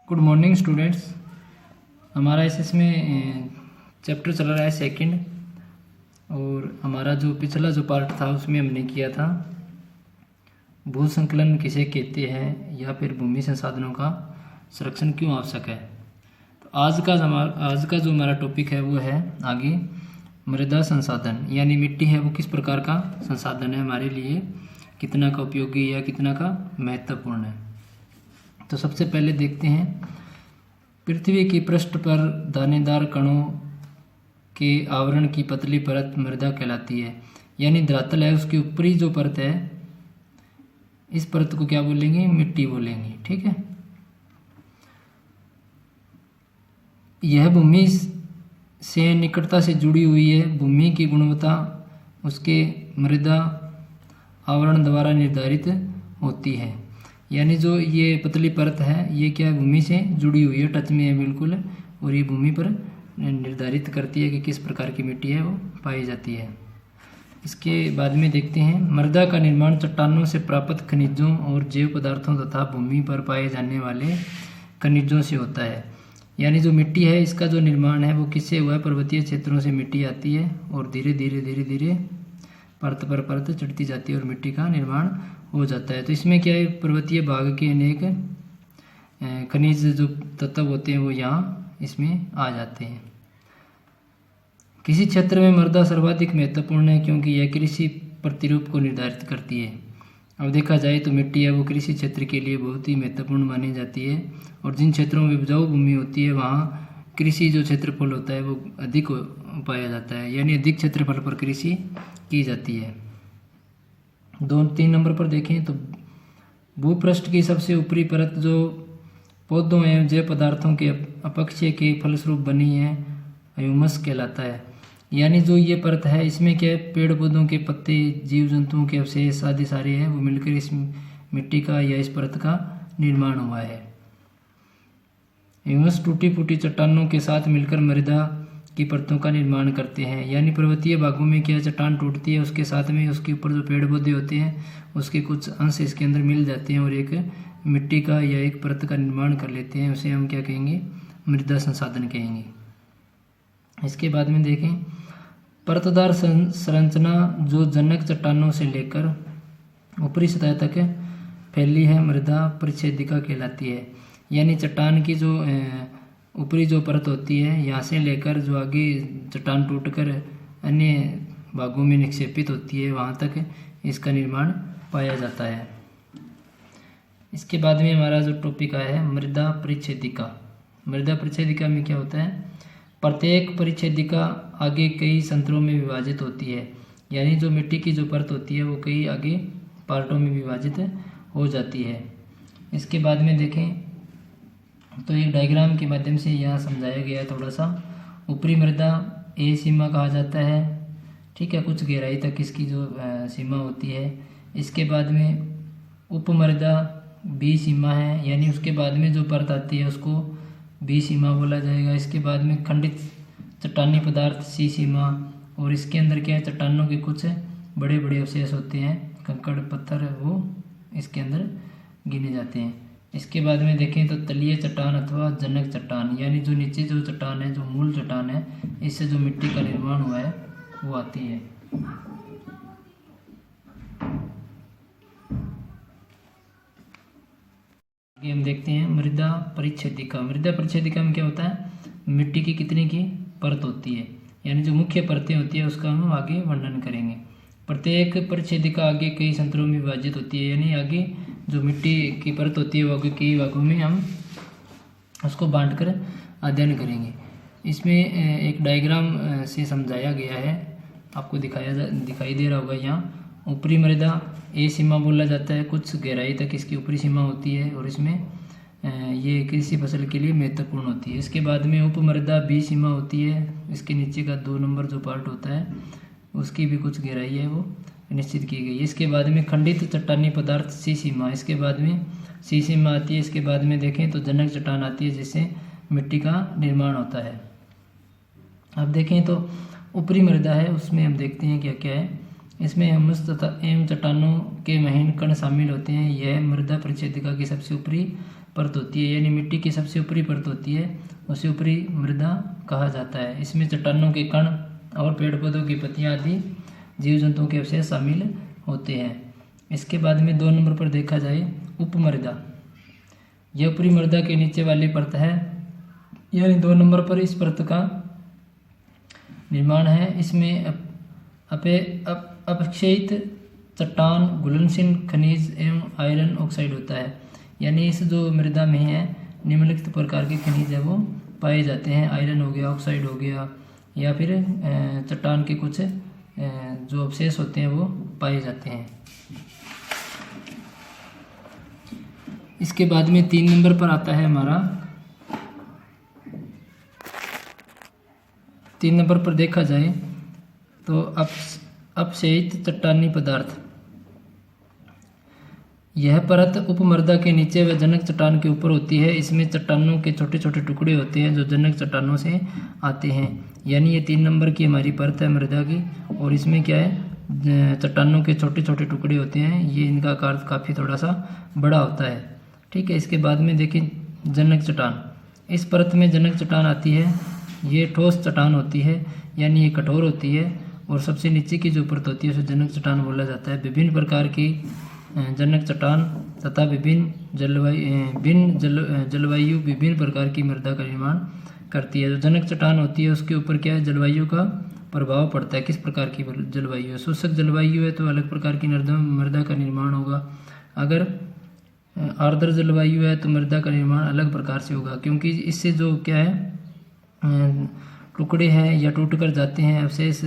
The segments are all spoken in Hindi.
Good morning students. हमारा इसमें चैप्टर चल रहा है सेकंड, और हमारा जो पिछला जो पार्ट था उसमें हमने किया था भू संकलन किसे कहते हैं या फिर भूमि संसाधनों का संरक्षण क्यों आवश्यक है। तो आज का जो हमारा टॉपिक है वो है आगे मृदा संसाधन, यानी मिट्टी है वो किस प्रकार का संसाधन है, हमारे लिए कितना का उपयोगी या कितना का महत्वपूर्ण है। तो सबसे पहले देखते हैं, पृथ्वी की पृष्ठ पर दानेदार कणों के आवरण की पतली परत मृदा कहलाती है। यानी धरातल है उसकी ऊपरी जो परत है, इस परत को क्या बोलेंगे, मिट्टी बोलेंगे। ठीक है, यह भूमि से निकटता से जुड़ी हुई है। भूमि की गुणवत्ता उसके मृदा आवरण द्वारा निर्धारित होती है। यानी जो ये पतली परत है ये क्या है, भूमि से जुड़ी हुई है, टच में है बिल्कुल, और ये भूमि पर निर्धारित करती है कि किस प्रकार की मिट्टी है वो पाई जाती है। इसके बाद में देखते हैं, मृदा का निर्माण चट्टानों से प्राप्त खनिजों और जैव पदार्थों तथा भूमि पर पाए जाने वाले खनिजों से होता है। यानी जो मिट्टी है इसका जो निर्माण है वो किससे हुआ है, पर्वतीय क्षेत्रों से मिट्टी आती है और धीरे धीरे परत पर परत चढ़ती जाती है और मिट्टी का निर्माण हो जाता है। तो इसमें क्या है, पर्वतीय भाग के अनेक खनिज जो तत्व होते हैं वो यहाँ इसमें आ जाते हैं। किसी क्षेत्र में मृदा सर्वाधिक महत्वपूर्ण है क्योंकि यह कृषि प्रतिरूप को निर्धारित करती है। अब देखा जाए तो मिट्टी है वो कृषि क्षेत्र के लिए बहुत ही महत्वपूर्ण मानी जाती है, और जिन क्षेत्रों में उपजाऊ भूमि होती है वहाँ कृषि जो क्षेत्रफल होता है वो अधिक पाया जाता है, यानी अधिक क्षेत्रफल पर कृषि की जाती है। 2-3 नंबर पर देखें तो भूपृष्ठ की सबसे ऊपरी परत जो पौधों एवं जैव पदार्थों के अपक्षय के फलस्वरूप बनी है ह्यूमस कहलाता है। यानी जो ये परत है इसमें क्या है, पेड़ पौधों के पत्ते, जीव जंतुओं के अवशेष आदि सारे हैं वो मिलकर इस मिट्टी का या इस परत का निर्माण हुआ है। ह्यूमस टूटी फूटी चट्टानों के साथ मिलकर मृदा की परतों का निर्माण करते हैं। यानी पर्वतीय भागों में क्या चट्टान टूटती है, उसके साथ में उसके ऊपर जो पेड़ पौधे होते हैं उसके कुछ अंश इसके अंदर मिल जाते हैं और एक मिट्टी का या एक परत का निर्माण कर लेते हैं। उसे हम क्या कहेंगे, मृदा संसाधन कहेंगे। इसके बाद में देखें, परतदार संरचना जो जनक चट्टानों से लेकर ऊपरी सतह तक फैली है मृदा परिच्छेदिका कहलाती है। यानी चट्टान की जो ऊपरी जो परत होती है यहाँ से लेकर जो आगे चट्टान टूटकर अन्य भागों में निक्षेपित होती है वहाँ तक इसका निर्माण पाया जाता है। इसके बाद में हमारा जो टॉपिक आया है मृदा परिच्छेदिका। मृदा परिच्छेदिका में क्या होता है, प्रत्येक परिच्छेदिका आगे कई संतरों में विभाजित होती है। यानी जो मिट्टी की जो परत होती है वो कई आगे पार्टों में विभाजित हो जाती है। इसके बाद में देखें तो एक डायग्राम के माध्यम से यहाँ समझाया गया है थोड़ा सा। ऊपरी मृदा ए सीमा कहा जाता है, ठीक है, कुछ गहराई तक इसकी जो सीमा होती है। इसके बाद में उपमृदा बी सीमा है, यानी उसके बाद में जो परत आती है उसको बी सीमा बोला जाएगा। इसके बाद में खंडित चट्टानी पदार्थ सी सीमा, और इसके अंदर क्या है, चट्टानों के कुछ बड़े बड़े अवशेष होते हैं, कंकड़ पत्थर, वो इसके अंदर गिने जाते हैं। इसके बाद में देखें तो तलीय चट्टान अथवा जनक चट्टान, यानी जो नीचे जो चट्टान है, जो मूल चट्टान है, इससे जो मिट्टी का निर्माण हुआ है वो आती है। आगे हम देखते हैं मृदा परिच्छेदिका। मृदा परिच्छेदिका में क्या होता है, मिट्टी की कितने की परत होती है, यानी जो मुख्य परतें होती है उसका हम आगे वर्णन करेंगे। प्रत्येक परिच्छेदिका आगे कई संतरों में विभाजित होती है, यानी आगे जो मिट्टी की परत होती है वो आगे कई भागों में हम उसको बांटकर अध्ययन करेंगे। इसमें एक डायग्राम से समझाया गया है, आपको दिखाई दे रहा होगा। यहाँ ऊपरी मृदा ए सीमा बोला जाता है, कुछ गहराई तक इसकी ऊपरी सीमा होती है और इसमें ये कृषि फसल के लिए महत्वपूर्ण होती है। इसके बाद में उपमृदा बी सीमा होती है, इसके नीचे का 2 नंबर जो पार्ट होता है उसकी भी कुछ गहराई है वो निश्चित की गई है। इसके बाद में खंडित चट्टानी पदार्थ सी सीमा, इसके बाद में सी सीमा आती है। इसके बाद में देखें तो जनक चट्टान आती है जिससे मिट्टी का निर्माण होता है। अब देखें तो ऊपरी मृदा है, उसमें हम देखते हैं क्या क्या है। इसमें ह्यूमस तथा एवं चट्टानों के महीन कण शामिल होते हैं। यह मृदा परिच्छेदिका की सबसे ऊपरी परत होती है, यानी मिट्टी की सबसे ऊपरी परत होती है, उसे ऊपरी मृदा कहा जाता है। इसमें चट्टानों के कण और पेड़ पौधों की पत्तियां आदि जीव जंतुओं के अवशेष शामिल होते हैं। इसके बाद में 2 नंबर पर देखा जाए उपमृदा। यह ऊपरी मृदा के नीचे वाली परत है, यानी 2 नंबर पर इस परत का निर्माण है। इसमें अपक्षयित चट्टान, घुलनशील खनिज एवं आयरन ऑक्साइड होता है, यानी इस जो मृदा में है निम्नलिखित प्रकार के खनिज है वो पाए जाते हैं। आयरन हो गया, ऑक्साइड हो गया, या फिर चट्टान के कुछ जो अवशेष होते हैं वो पाए जाते हैं। इसके बाद में 3 नंबर पर आता है हमारा, 3 नंबर पर देखा जाए तो अपक्षयित चट्टानी पदार्थ। यह परत उपमृदा के नीचे व जनक चट्टान के ऊपर होती है। इसमें चट्टानों के छोटे छोटे टुकड़े होते हैं जो जनक चट्टानों से आते हैं, यानी ये 3 नंबर की हमारी परत है मृदा की, और इसमें क्या है चट्टानों के छोटे छोटे टुकड़े होते हैं। ये इनका आकार काफ़ी थोड़ा सा बड़ा होता है, ठीक है। इसके बाद में देखें जनक चट्टान। इस परत में जनक चट्टान आती है। ये ठोस चट्टान होती है, यानी ये कठोर होती है, और सबसे नीचे की जो परत होती है उसे जनक चट्टान बोला जाता है। विभिन्न प्रकार की जनक चट्टान तथा विभिन्न जलवायु विभिन्न प्रकार की मृदा का निर्माण करती है। जो जनक चट्टान होती है उसके ऊपर क्या है जलवायु का प्रभाव पड़ता है। किस प्रकार की जलवायु है, शुष्क जलवायु है तो अलग प्रकार की मृदा का निर्माण होगा। अगर आर्द्र जलवायु है तो मृदा का निर्माण अलग प्रकार से होगा, क्योंकि इससे जो क्या है टुकड़े हैं या टूट कर जाते हैं अवशेष,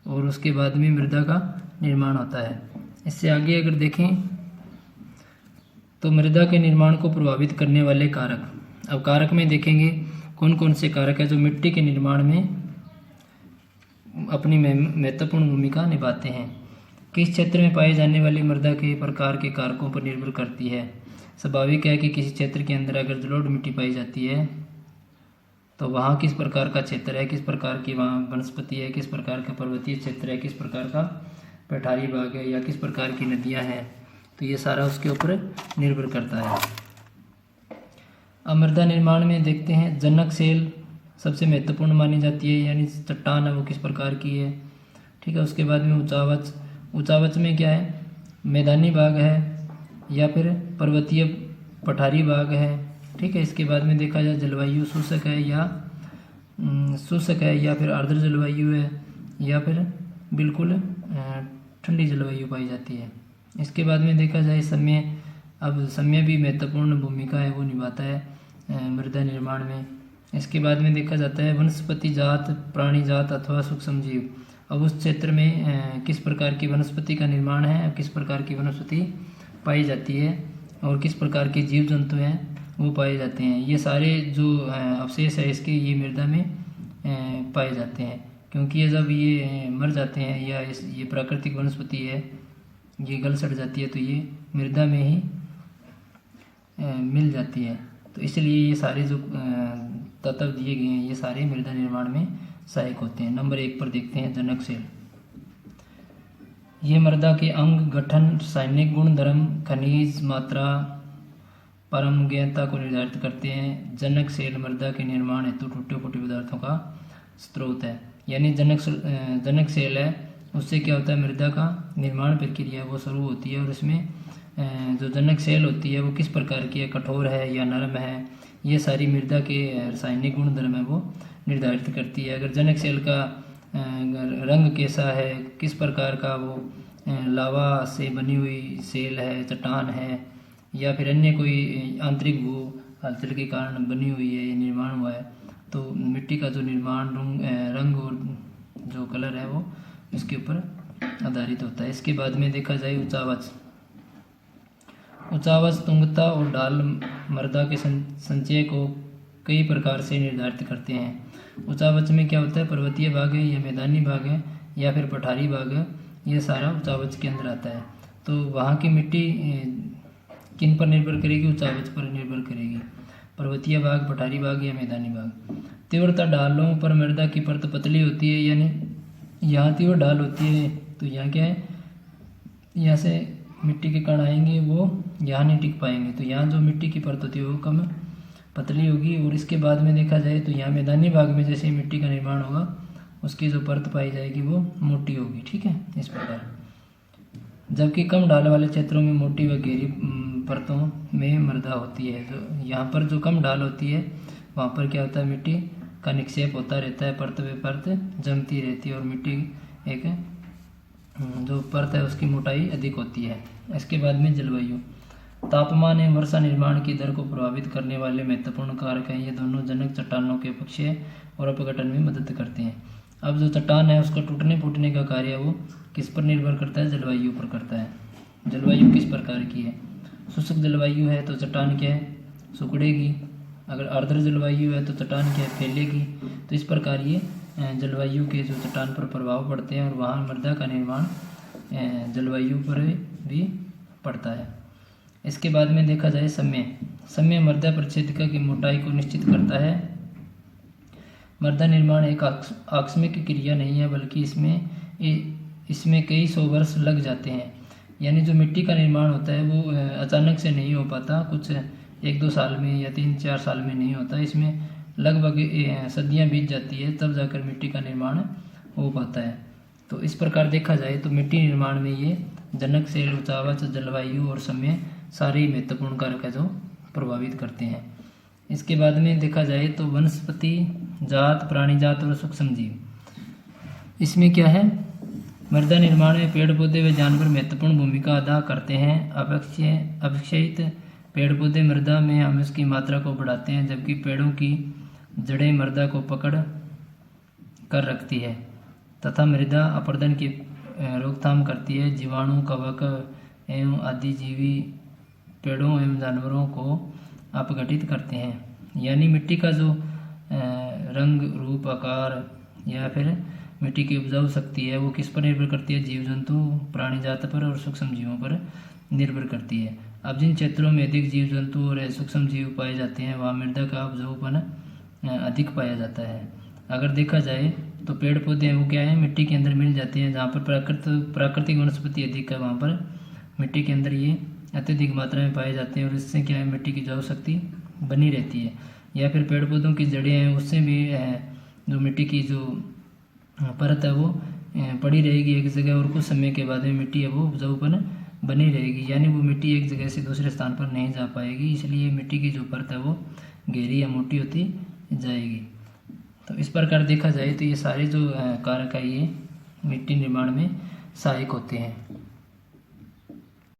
और उसके बाद में मृदा का निर्माण होता है। इससे आगे अगर देखें तो मृदा के निर्माण को प्रभावित करने वाले कारक। अब कारक में देखेंगे कौन कौन से कारक है जो मिट्टी के निर्माण में अपनी महत्वपूर्ण भूमिका निभाते हैं। किस क्षेत्र में पाई जाने वाली मृदा के प्रकार के कारकों पर निर्भर करती है। स्वाभाविक है कि किसी क्षेत्र के अंदर अगर जलोढ़ मिट्टी पाई जाती है तो वहाँ किस प्रकार का क्षेत्र है, किस प्रकार की वहाँ वनस्पति है, किस प्रकार का पर्वतीय क्षेत्र है, किस प्रकार का पठारी भाग है, या किस प्रकार की नदियाँ हैं, तो ये सारा उसके ऊपर निर्भर करता है। अब मृदा निर्माण में देखते हैं जनक सेल सबसे महत्वपूर्ण मानी जाती है, यानी चट्टान है वो किस प्रकार की है, ठीक है। उसके बाद में ऊंचावच। ऊंचावच में क्या है मैदानी भाग है या फिर पर्वतीय पठारी भाग है, ठीक है। इसके बाद में देखा जाए जलवायु शुष्क है या फिर आर्द्र जलवायु है या फिर बिल्कुल ठंडी जलवायु पाई जाती है। इसके बाद में देखा जाए समय। अब समय भी महत्वपूर्ण भूमिका है वो निभाता है मृदा निर्माण में। इसके बाद में देखा जाता है वनस्पति जात, प्राणी जात अथवा सूक्ष्म जीव। अब उस क्षेत्र में किस प्रकार की वनस्पति का निर्माण है, किस प्रकार की वनस्पति पाई जाती है और किस प्रकार के जीव जंतु हैं वो पाए जाते हैं। ये सारे जो अवशेष है इसके ये मृदा में पाए जाते हैं, क्योंकि ये जब ये मर जाते हैं या ये प्राकृतिक वनस्पति है ये गल सड़ जाती है तो ये मृदा में ही मिल जाती है। तो इसलिए ये सारे जो तत्व दिए गए हैं ये सारे मृदा निर्माण में सहायक होते हैं। नंबर 1 पर देखते हैं जनक सेल। ये मृदा के अंग, गठन, रासायनिक गुण धर्म, खनिज मात्रा, परमज्ञता को निर्धारित करते हैं। जनक सेल मृदा के निर्माण हेतु टूटे फूटे पदार्थों का स्रोत है, यानी जनक सेल है उससे क्या होता है मृदा का निर्माण प्रक्रिया वो शुरू होती है। और इसमें जो जनक सेल होती है वो किस प्रकार की है, कठोर है या नरम है, ये सारी मृदा के रासायनिक गुण धर्म है वो निर्धारित करती है। अगर जनक सेल का रंग कैसा है, किस प्रकार का वो लावा से बनी हुई सेल है, चट्टान है या फिर अन्य कोई आंतरिक भू हलचल के कारण बनी हुई है ये निर्माण हुआ है, तो मिट्टी का जो निर्माण रंग और जो कलर है वो इसके ऊपर आधारित होता है। इसके बाद में देखा जाए ऊंचावच। ऊंचावच तुंगता और ढाल मृदा के संचय को कई प्रकार से निर्धारित करते हैं। ऊंचावच में क्या होता है पर्वतीय भाग है या मैदानी भाग है या फिर पठारी भाग है, ये सारा ऊंचावच के अंदर आता है। तो वहाँ की मिट्टी किन पर निर्भर करेगी, ऊंचावच पर निर्भर करेगी, पर्वतीय भाग, पठारी भाग या मैदानी भाग। तीव्रता ढालों पर मृदा की परत पतली होती है, यानी यहाँ तीव्र ढाल होती है तो यहाँ क्या है यहाँ से मिट्टी के कण आएंगे वो यहाँ नहीं टिक पाएंगे, तो यहाँ जो मिट्टी की परत होती है वो कम पतली होगी। और इसके बाद में देखा जाए तो यहाँ मैदानी भाग में जैसे मिट्टी का निर्माण होगा उसकी जो परत पाई जाएगी वो मोटी होगी, ठीक है, इस प्रकार। जबकि कम ढाल वाले क्षेत्रों में मोटी व गहरी परतों में मृदा होती है। जो यहाँ पर जो कम ढाल होती है वहाँ पर क्या होता है, मिट्टी का निक्षेप होता रहता है, परत व परत जमती रहती है और मिट्टी एक जो परत है उसकी मोटाई अधिक होती है। इसके बाद में जलवायु, तापमान एवं वर्षा निर्माण की दर को प्रभावित करने वाले महत्वपूर्ण कारक हैं। ये दोनों जनक चट्टानों के अपक्षय और अपघटन में मदद करते हैं। अब जो चट्टान है उसका टूटने फूटने का कार्य वो किस पर निर्भर करता है, जलवायु पर करता है। जलवायु किस प्रकार की है, शुष्क जलवायु है तो चट्टान क्या है, सिकुड़ेगी। अगर आर्द्र जलवायु है तो चट्टान क्या है, फैलेगी। तो इस प्रकार ये जलवायु के जो चट्टान पर प्रभाव पड़ते हैं और वहाँ मृदा का निर्माण जलवायु पर भी पड़ता है। इसके बाद में देखा जाए समय मृदा परिच्छेदिका की मोटाई को निश्चित करता है। मृदा निर्माण एक आकस्मिक क्रिया नहीं है, बल्कि इसमें कई सौ वर्ष लग जाते हैं। यानी जो मिट्टी का निर्माण होता है वो अचानक से नहीं हो पाता, कुछ 1-2 साल में या 3-4 साल में नहीं होता। इसमें लगभग सदियां बीत जाती है तब जाकर मिट्टी का निर्माण हो पाता है। तो इस प्रकार देखा जाए तो मिट्टी निर्माण में ये जनक, सेल, उचावच, जलवायु और समय सारे ही महत्वपूर्ण कारक है जो प्रभावित करते हैं। इसके बाद में देखा जाए तो वनस्पति जात, प्राणी जात और सूक्ष्म जीव, इसमें क्या है, मृदा निर्माण में पेड़ पौधे व जानवर महत्वपूर्ण भूमिका अदा करते हैं। अवक्षयित पेड़ पौधे मृदा में ह्यूमस की मात्रा को बढ़ाते हैं, जबकि पेड़ों की जड़ें मृदा को पकड़ कर रखती है तथा मृदा अपरदन की रोकथाम करती है। जीवाणु, कवक एवं आदि जीवी पेड़ों एवं जानवरों को अपघटित करते हैं। यानी मिट्टी का जो रंग, रूप, आकार या फिर मिट्टी की उपजाऊ शक्ति है वो किस पर निर्भर करती है, जीव जंतु, प्राणी जात पर और सूक्ष्म जीवों पर निर्भर करती है। अब जिन क्षेत्रों में अधिक जीव जंतु और सूक्ष्म जीव पाए जाते हैं वहाँ मृदा का उपजाऊपन अधिक पाया जाता है। अगर देखा जाए तो पेड़ पौधे हैं वो क्या है, मिट्टी के अंदर मिल जाते हैं। जहाँ पर प्राकृतिक वनस्पति अधिक है वहाँ पर मिट्टी के अंदर ये अत्यधिक मात्रा में पाए जाते हैं और इससे क्या है, मिट्टी की उपजाऊ शक्ति बनी रहती है। या फिर पेड़ पौधों की जड़ें हैं उससे भी जो मिट्टी की जो परत है वो पड़ी रहेगी एक जगह और कुछ समय के बाद में मिट्टी है वो उपजाऊपन बनी रहेगी। यानी वो मिट्टी एक जगह से दूसरे स्थान पर नहीं जा पाएगी, इसलिए मिट्टी की जो परत है वो गहरी या मोटी होती जाएगी। तो इस प्रकार देखा जाए तो ये सारे जो कारक है ये मिट्टी निर्माण में सहायक होते हैं।